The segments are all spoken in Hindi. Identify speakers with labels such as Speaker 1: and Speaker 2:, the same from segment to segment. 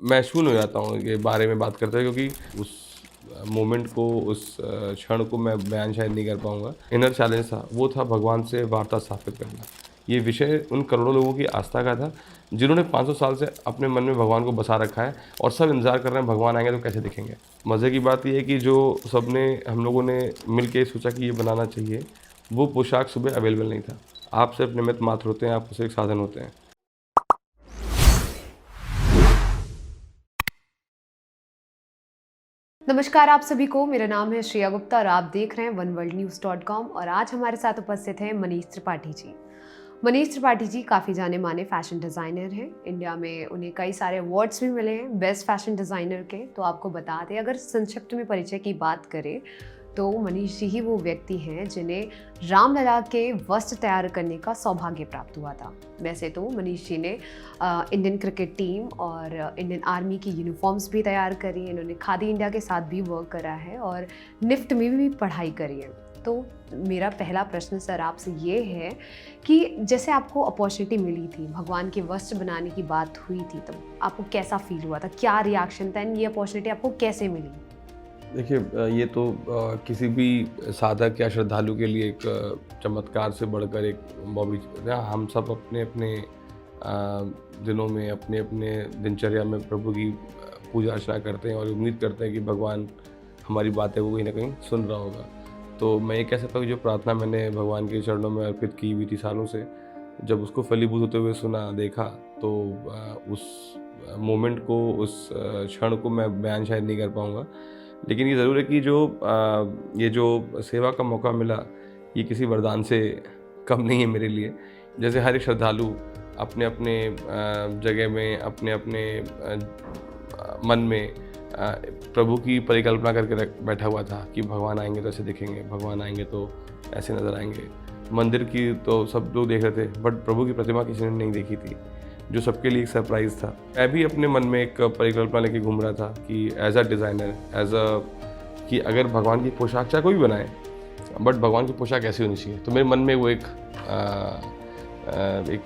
Speaker 1: मैं शून्य हो जाता हूँ के बारे में बात करते हुए, क्योंकि उस मोमेंट को, उस क्षण को मैं बयान शायद नहीं कर पाऊँगा। इनर चैलेंज था, वो था भगवान से वार्ता स्थापित करना। ये विषय उन करोड़ों लोगों की आस्था का था, जिन्होंने 500 साल से अपने मन में भगवान को बसा रखा है और सब इंतज़ार कर रहे हैं भगवान आएँगे तो कैसे दिखेंगे। मज़े की बात ये है कि जो सबने हम लोगों ने मिल के सोचा कि ये बनाना चाहिए, वो पोशाक सुबह अवेलेबल नहीं था। आप सिर्फ़ निमित्त मात्र होते हैं, आप सिर्फ़ एक साधन होते हैं।
Speaker 2: नमस्कार आप सभी को। मेरा नाम है श्रेया गुप्ता और आप देख रहे हैं oneworldnews.com। और आज हमारे साथ उपस्थित हैं मनीष त्रिपाठी जी। मनीष त्रिपाठी जी काफ़ी जाने माने फैशन डिज़ाइनर हैं। इंडिया में उन्हें कई सारे अवार्ड्स भी मिले हैं बेस्ट फैशन डिज़ाइनर के। तो आपको बता दें, अगर संक्षिप्त में परिचय की बात करें तो मनीष जी ही वो व्यक्ति हैं जिन्हें रामलला के वस्त्र तैयार करने का सौभाग्य प्राप्त हुआ था। वैसे तो मनीष जी ने इंडियन क्रिकेट टीम और इंडियन आर्मी की यूनिफॉर्म्स भी तैयार करी। इन्होंने खादी इंडिया के साथ भी वर्क करा है और निफ्ट में भी पढ़ाई करी है। तो मेरा पहला प्रश्न सर आपसे ये है कि जैसे आपको अपॉर्चुनिटी मिली थी, भगवान के वस्त्र बनाने की बात हुई थी, तब आपको कैसा फील हुआ था, क्या रिएक्शन था, एंड ये अपॉर्चुनिटी आपको कैसे मिली?
Speaker 1: देखिए, ये तो किसी भी साधक या श्रद्धालु के लिए एक चमत्कार से बढ़कर एक बॉबी हम सब अपने अपने दिनों में, अपने अपने दिनचर्या में प्रभु की पूजा अर्चना करते हैं और उम्मीद करते हैं कि भगवान हमारी बातें वो कहीं ना कहीं सुन रहा होगा। तो मैं ये कह सकता हूँ कि जो प्रार्थना मैंने भगवान के चरणों में अर्पित की हुई थी सालों से, जब उसको फलीभूत होते हुए सुना, देखा, तो उस मोमेंट को, उस क्षण को मैं बयान शायद नहीं कर पाऊँगा। लेकिन ये ज़रूर है कि ये जो सेवा का मौका मिला, ये किसी वरदान से कम नहीं है मेरे लिए। जैसे हर एक श्रद्धालु अपने अपने जगह में, अपने अपने मन में प्रभु की परिकल्पना करके बैठा हुआ था कि भगवान आएंगे तो ऐसे दिखेंगे, भगवान आएंगे तो ऐसे नज़र आएंगे। मंदिर की तो सब लोग देख रहे थे, बट प्रभु की प्रतिमा किसी ने नहीं देखी थी, जो सबके लिए एक सरप्राइज़ था। मैं भी अपने मन में एक परिकल्पना लेके घूम रहा था कि एज़ अ डिज़ाइनर, कि अगर भगवान की पोशाक चाहे कोई भी बनाए, बट भगवान की पोशाक ऐसी होनी चाहिए। तो मेरे मन में वो एक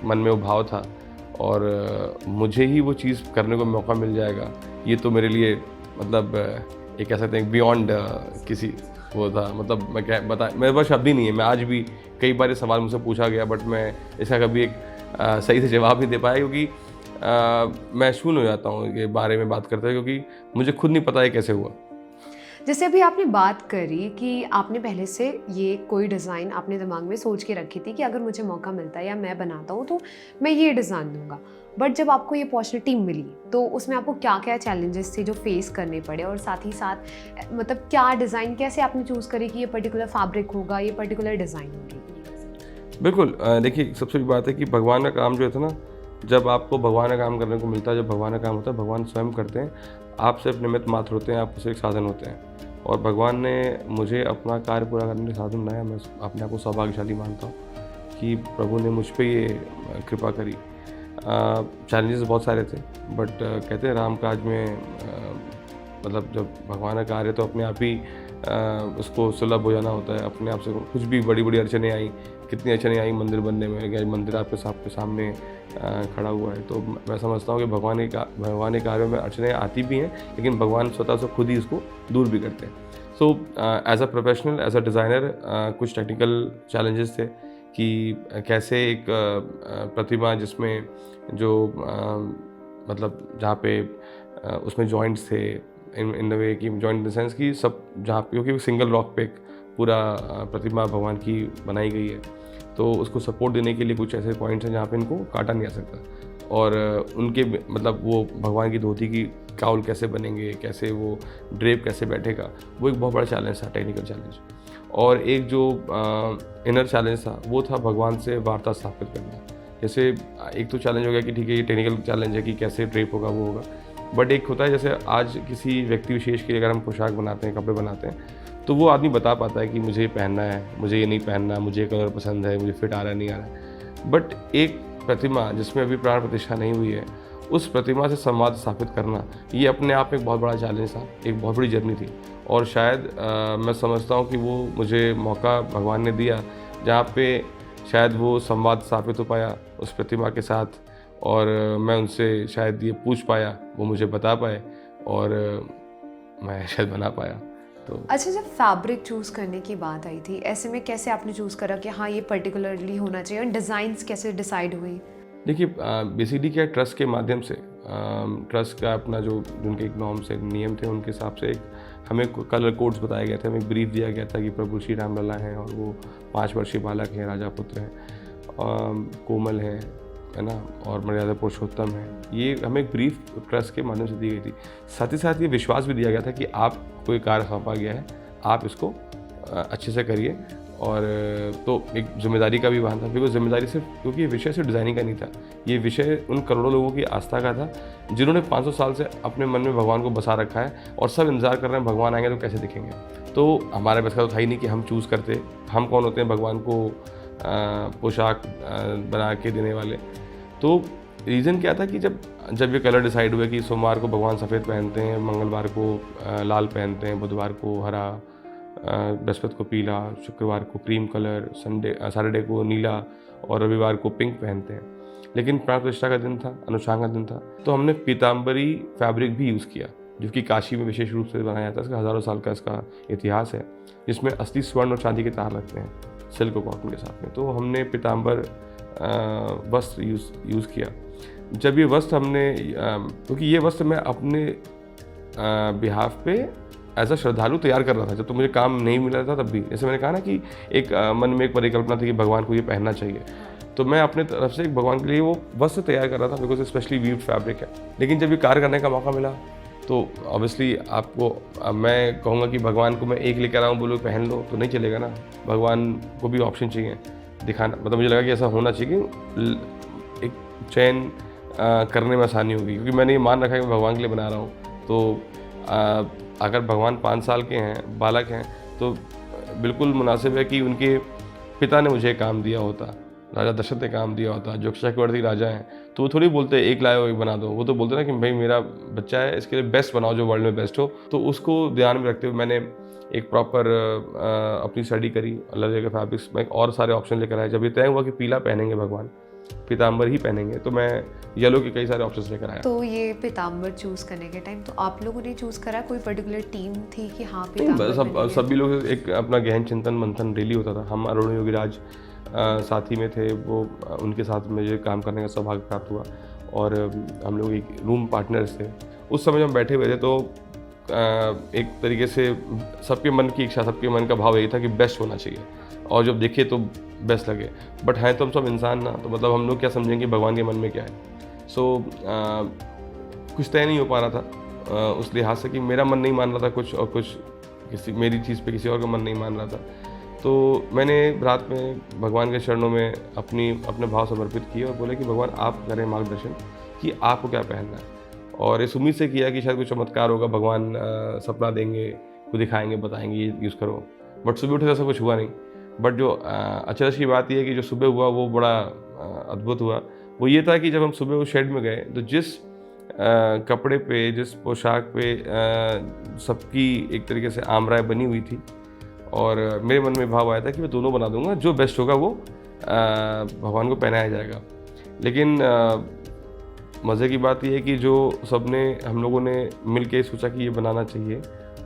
Speaker 1: मन में वो भाव था, और मुझे ही वो चीज़ करने को मौका मिल जाएगा, ये तो मेरे लिए मतलब ये कह सकते हैं बियॉन्ड किसी वो था। मतलब मैं क्या मेरे पास शब्द ही नहीं है। मैं आज भी, कई बार ये सवाल मुझसे पूछा गया, बट मैं इसका कभी एक सही से जवाब नहीं दे पाया, क्योंकि मैं शून्य हो जाता हूँ ये बारे में बात करते हुए, क्योंकि मुझे खुद नहीं पता ये कैसे हुआ।
Speaker 2: जैसे अभी आपने बात करी कि आपने पहले से ये कोई डिज़ाइन आपने दिमाग में सोच के रखी थी कि अगर मुझे मौका मिलता है या मैं बनाता हूँ तो मैं ये डिज़ाइन दूंगा। बट जब आपको ये अपॉर्चुनिटी मिली तो उसमें आपको क्या क्या चैलेंजेस थे जो फेस करने पड़े, और साथ ही साथ मतलब क्या डिज़ाइन, कैसे आपने चूज़ करी कि ये पर्टिकुलर फैब्रिक होगा, ये पर्टिकुलर डिज़ाइन होगी?
Speaker 1: बिल्कुल, देखिए, सबसे बड़ी बात है कि भगवान का काम जो है ना, जब आपको भगवान का काम करने को मिलता है, जब भगवान का काम होता है, भगवान स्वयं करते हैं। आप सिर्फ निमित्त मात्र होते हैं, आप सिर्फ एक साधन होते हैं। और भगवान ने मुझे अपना कार्य पूरा करने के साधन बनाया। मैं अपने आप को सौभाग्यशाली मानता हूँ कि प्रभु ने मुझ पर ये कृपा करी। चैलेंजेस बहुत सारे थे, बट कहते हैं राम काज में मतलब जब भगवान का कार्य, तो अपने आप ही उसको सुलभ हो जाना होता है। अपने आप से कुछ भी बड़ी बड़ी अड़चनें आई, कितनी अड़चनें आई मंदिर बनने में, क्या मंदिर आपके सामने खड़ा हुआ है। तो मैं समझता हूँ कि भगवान के कार्यों में अड़चनें आती भी हैं, लेकिन भगवान स्वतः से खुद ही इसको दूर भी करते हैं। So as a professional, as a designer, कुछ टेक्निकल चैलेंजेस थे कि कैसे एक प्रतिमा जिसमें जो मतलब जहाँ पे उसमें जॉइंट्स थे, इन द वे कि जॉइंट इन द सेंस कि सब जहाँ पे, क्योंकि सिंगल रॉक पे एक पूरा प्रतिमा भगवान की बनाई गई है, तो उसको सपोर्ट देने के लिए कुछ ऐसे पॉइंट्स हैं जहाँ पे इनको काटा नहीं आ सकता। और उनके मतलब वो भगवान की धोती की काउल कैसे बनेंगे, कैसे वो ड्रेप कैसे बैठेगा, वो एक बहुत बड़ा चैलेंज था, टेक्निकल चैलेंज। और एक जो इनर चैलेंज था, वो था भगवान से वार्ता स्थापित करना। जैसे एक तो चैलेंज हो गया कि ठीक है, ये टेक्निकल चैलेंज है कि कैसे ड्रेप होगा, वो होगा। बट एक होता है, जैसे आज किसी व्यक्ति विशेष के लिए अगर हम पोशाक बनाते हैं, कपड़े बनाते हैं, तो वो आदमी बता पाता है कि मुझे ये पहनना है, मुझे ये नहीं पहनना, मुझे ये कलर पसंद है, मुझे फिट आ रहा है, नहीं आ रहा है। बट एक प्रतिमा जिसमें अभी प्राण प्रतिष्ठा नहीं हुई है, उस प्रतिमा से संवाद स्थापित करना, ये अपने आप में एक बहुत बड़ा चैलेंज था, एक बहुत बड़ी जर्नी थी। और शायद मैं समझता हूँ कि वो मुझे मौका भगवान ने दिया, जहाँ पे शायद वो संवाद स्थापित हो पाया उस प्रतिमा के साथ। और मैं उनसे शायद ये पूछ पाया, वो मुझे बता पाए और मैं शायद बना पाया। तो
Speaker 2: अच्छा, जब फैब्रिक चूज़ करने की बात आई थी, ऐसे में कैसे आपने चूज़ करा कि हाँ ये पर्टिकुलरली होना चाहिए, और डिज़ाइंस कैसे डिसाइड हुई?
Speaker 1: देखिए बेसिकली क्या है, ट्रस्ट के माध्यम से ट्रस्ट का अपना जो उनके एक नॉर्म्स एक नियम थे, उनके हिसाब से एक हमें कलर कोड्स बताए गए थे, हमें ब्रीफ दिया गया था कि प्रभु श्री राम लला हैं और वो 5 वर्षीय बालक हैं, राजा पुत्र हैं, कोमल हैं, है ना, और मर्यादा पुरुषोत्तम है। ये हमें एक ब्रीफ ट्रस्ट के माध्यम से दी गई थी। साथ ही साथ ये विश्वास भी दिया गया था कि आपको ये कार्य सौंपा गया है, आप इसको अच्छे से करिए। और तो एक जिम्मेदारी का भी वहाँ था, बिकॉज जिम्मेदारी सिर्फ क्योंकि ये विषय सिर्फ डिज़ाइनिंग का नहीं था, ये विषय उन करोड़ों लोगों की आस्था का था जिन्होंने 500 साल से अपने मन में भगवान को बसा रखा है और सब इंतजार कर रहे हैं भगवान आएंगे तो कैसे दिखेंगे। तो हमारे बस का तो था ही नहीं कि हम चूज़ करते, हम कौन होते हैं भगवान को पोशाक बना के देने वाले। तो रीज़न क्या था कि जब ये कलर डिसाइड हुए कि सोमवार को भगवान सफ़ेद पहनते हैं, मंगलवार को लाल पहनते हैं, बुधवार को हरा, बृहस्पति को पीला, शुक्रवार को क्रीम कलर, सैटरडे को नीला और रविवार को पिंक पहनते हैं। लेकिन प्राण प्रतिष्ठा का दिन था, अनुष्ठान का दिन था, तो हमने पीताम्बरी फैब्रिक भी यूज़ किया, जो कि काशी में विशेष रूप से बनाया जाता है। इसका हज़ारों साल का इसका इतिहास है, जिसमें असली स्वर्ण और चांदी के तार लगते हैं सिल्क और कॉटन के साथ में। तो हमने पीताम्बर वस्त्र यूज़ किया। जब ये वस्त्र हमने क्योंकि ये वस्त्र मैं अपने बिहाफ पे एज अ श्रद्धालु तैयार कर रहा था, जब तो मुझे काम नहीं मिल रहा था तब भी। जैसे मैंने कहा ना कि एक मन में एक परिकल्पना थी कि भगवान को ये पहनना चाहिए, तो मैं अपने तरफ से एक भगवान के लिए वो वस्त्र तैयार कर रहा था, बिकॉज स्पेशली वीव्ड फैब्रिक है। लेकिन जब ये कार्य करने का मौका मिला तो ऑब्वियसली आपको मैं कहूँगा कि भगवान को मैं एक लेकर आऊँ, बोलो पहन लो, तो नहीं चलेगा ना। भगवान को भी ऑप्शन चाहिए दिखाना। मतलब मुझे लगा कि ऐसा होना चाहिए कि एक चयन करने में आसानी होगी, क्योंकि मैंने ये मान रखा है कि मैं भगवान के लिए बना रहा हूँ। तो अगर भगवान 5 साल के हैं, बालक हैं, तो बिल्कुल मुनासिब है कि उनके पिता ने मुझे काम दिया होता, राजा दशरथ ने काम दिया होता, जो चक्रवर्ती राजा हैं, तो वो थोड़ी बोलते एक लाओ एक बना दो। वो तो बोलते ना कि भाई मेरा बच्चा है, इसके लिए बेस्ट बनाओ जो वर्ल्ड में बेस्ट हो। तो उसको ध्यान में रखते हुए मैंने एक प्रॉपर अपनी स्टडी करी, अलग अलग फैब्रिक्स में और सारे ऑप्शन लेकर आए। जब ये तय हुआ कि पीला पहनेंगे भगवान, पीताम्बर ही पहनेंगे, तो मैं येलो के कई सारे ऑप्शंस लेकर आया।
Speaker 2: तो ये पीताम्बर चूज़ करने के टाइम तो आप लोगों ने चूज़ करा, कोई पर्टिकुलर टीम थी कि हाँ पीताम्बर
Speaker 1: सभी लोग एक अपना गहन चिंतन मंथन डेली होता था। हम अरुण योगीराज साथी में थे, वो उनके साथ मुझे काम करने का सौभाग्य प्राप्त हुआ और हम लोग एक रूम पार्टनर्स थे। उस समय जब बैठे हुए थे तो एक तरीके से सबके मन की इच्छा, सबके मन का भाव यही था कि बेस्ट होना चाहिए और जब देखे तो बेस्ट लगे। बट हैं तो हम सब इंसान ना, तो मतलब हम लोग क्या समझेंगे भगवान के मन में क्या है। सो कुछ तय नहीं हो पा रहा था उस लिहाज से कि मेरा मन नहीं मान रहा था कुछ, और कुछ किसी मेरी चीज़ पे किसी और का मन नहीं मान रहा था। तो मैंने रात में भगवान के चरणों में अपने भाव समर्पित किए और बोले कि भगवान आप करें मार्गदर्शन कि आपको क्या पहनना है। और इस उम्मीद से किया कि शायद कुछ चमत्कार होगा, भगवान सपना देंगे, कुछ दिखाएंगे, बताएंगे ये यूज़ करो। बट सुबह उठे ऐसा कुछ हुआ नहीं। बट जो अचरज की बात यह है कि जो सुबह हुआ वो बड़ा अद्भुत हुआ। वो ये था कि जब हम सुबह उस शेड में गए तो जिस कपड़े पे, जिस पोशाक पे सबकी एक तरीके से आमराय बनी हुई थी, और मेरे मन में भाव आया था कि मैं दोनों बना दूंगा, जो बेस्ट होगा वो भगवान को पहनाया जाएगा। लेकिन मज़े की बात यह है कि जो सबने हम लोगों ने मिल के सोचा कि ये बनाना चाहिए,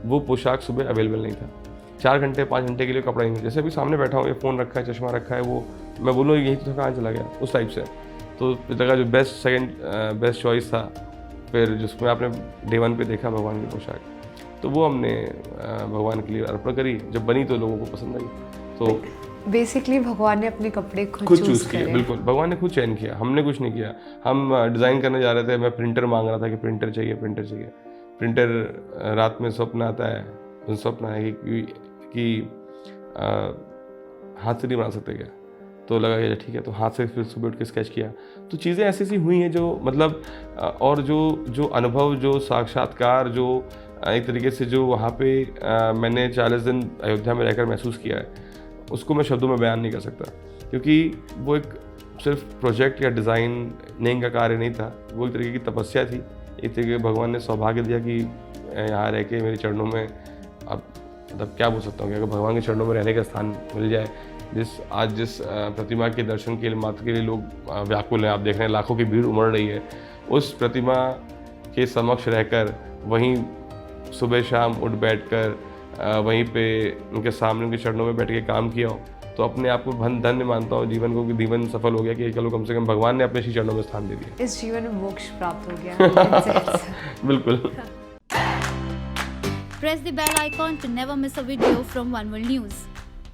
Speaker 1: वो पोशाक सुबह अवेलेबल नहीं था। 4 घंटे 5 घंटे के लिए कपड़ा नहीं था। जैसे अभी सामने बैठा हूँ, ये फ़ोन रखा है, चश्मा रखा है, वो मैं बोलूँ यही तो कहाँ चला गया, उस टाइप से। तो लगा जो बेस्ट चॉइस था, फिर जिसमें आपने डे 1 पे देखा भगवान की पोशाक, तो वो हमने भगवान के लिए अर्पण करी। जब बनी तो लोगों को पसंद आई। तो
Speaker 2: बेसिकली भगवान ने अपने कपड़े खुद
Speaker 1: चूज़ किया। बिल्कुल, भगवान ने खुद चयन किया, हमने कुछ नहीं किया। हम डिज़ाइन करने जा रहे थे, मैं प्रिंटर मांग रहा था कि प्रिंटर चाहिए, प्रिंटर चाहिए। प्रिंटर रात में स्वप्न आता है, उन स्वप्न है कि हाथ से नहीं बना सकते क्या, तो लगा कि ठीक है, तो हाथ से फिर सुबह उठ के स्केच किया। तो चीज़ें ऐसी ऐसी हुई हैं जो मतलब और जो अनुभव, जो साक्षात्कार, जो एक तरीके से जो वहाँ पे मैंने 40 दिन अयोध्या में रहकर महसूस किया है, उसको मैं शब्दों में बयान नहीं कर सकता, क्योंकि वो एक सिर्फ प्रोजेक्ट या डिज़ाइनिंग का कार्य नहीं था, वो एक तरीके की तपस्या थी। एक तरीके भगवान ने सौभाग्य दिया कि यहाँ रह के मेरे चरणों में, अब मतलब क्या बोल सकता हूँ कि अगर भगवान के चरणों में रहने का स्थान मिल जाए जिस प्रतिमा के दर्शन के लिए मात्र के लिए लोग व्याकुल हैं, आप देख रहे हैं लाखों की भीड़ उमड़ रही है, उस प्रतिमा के समक्ष रहकर वहीं सुबह शाम उठ बैठकर वहीं पे उनके सामने उनके चरणों में बैठ के काम किया हो, तो अपने आप को धन्य मानता हूँ जीवन को, कि जीवन सफल हो गया कि चलो कम से कम भगवान ने अपने श्री चरणों में स्थान दे दिया।
Speaker 2: इस जीवन में मोक्ष प्राप्त हो गया।
Speaker 1: बिल्कुल।
Speaker 3: Press the bell icon to never miss a video from One World News.